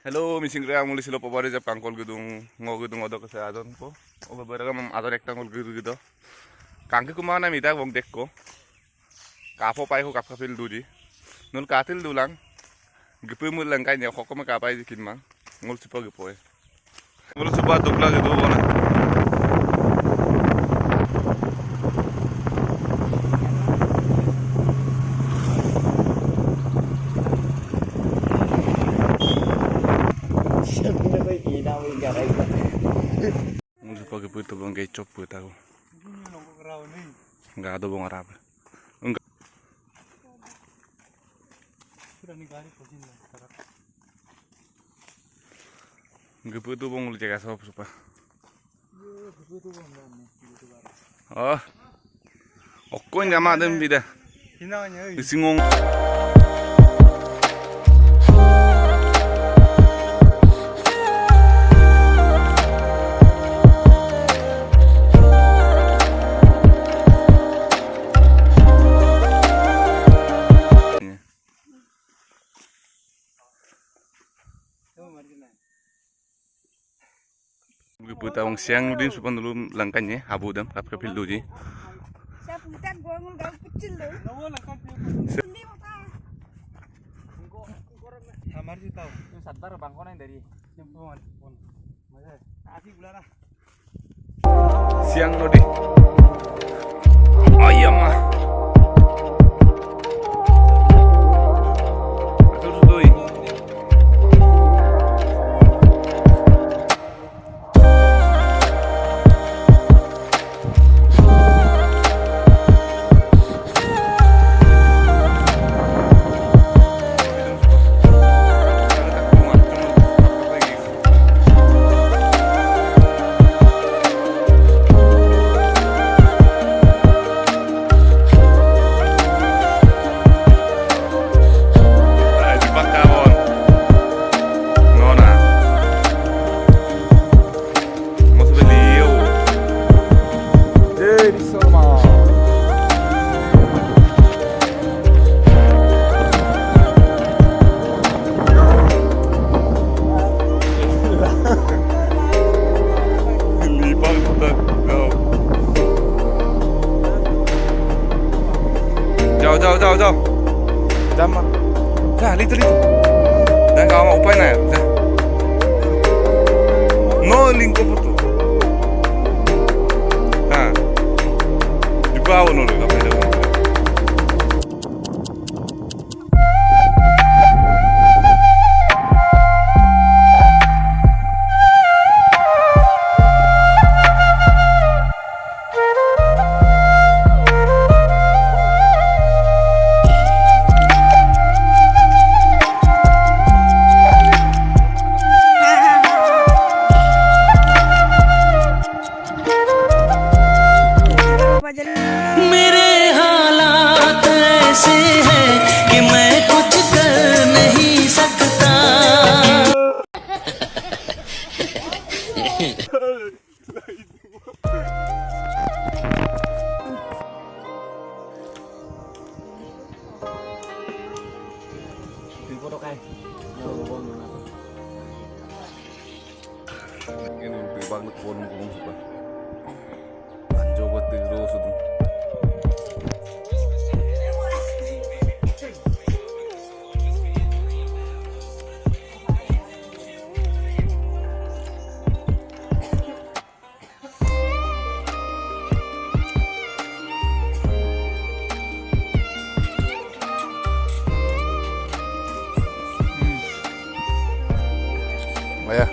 Hello, missing kaya muli sila pabari sa pangkol gudung ngogudung odo kasi adon ko. O babara ka adon ekta ngol gudu. Kangke kumana mi dak bong dek ko. Kapo pai ko kapil duji. Nun katil dulang. Gipu mul lang kanya ko ma kapai dikin mang. Ngol sipa gipo. Ngol sipa dukla gitu bona. Mulu pagi puito bang gay chop puita ko. Enggak ada bang arab. Enggak. Enggak puito bang mulu jaga sop supa. Oh. Okko enggak ada bida. Singong. Puta wong siang din supan dulu langkanya habu dam kap kapil duji. Saya putar gongol gak kecil loh. Ini apa? Kamar sih tahu. Yang sadar bangkonan dari jempuan. Masa asik bulan lah. Siang nodi. Oh iya mah. Atur doi. Jauh. Dama. Dah, litu. Dan kau mau upain ya? Dah. No lingko putu. Nah. Di bawah nulu, apa itu? Ini lebih banget gunung-gunung suka. Anjo buat tidur sudah. Oh ya.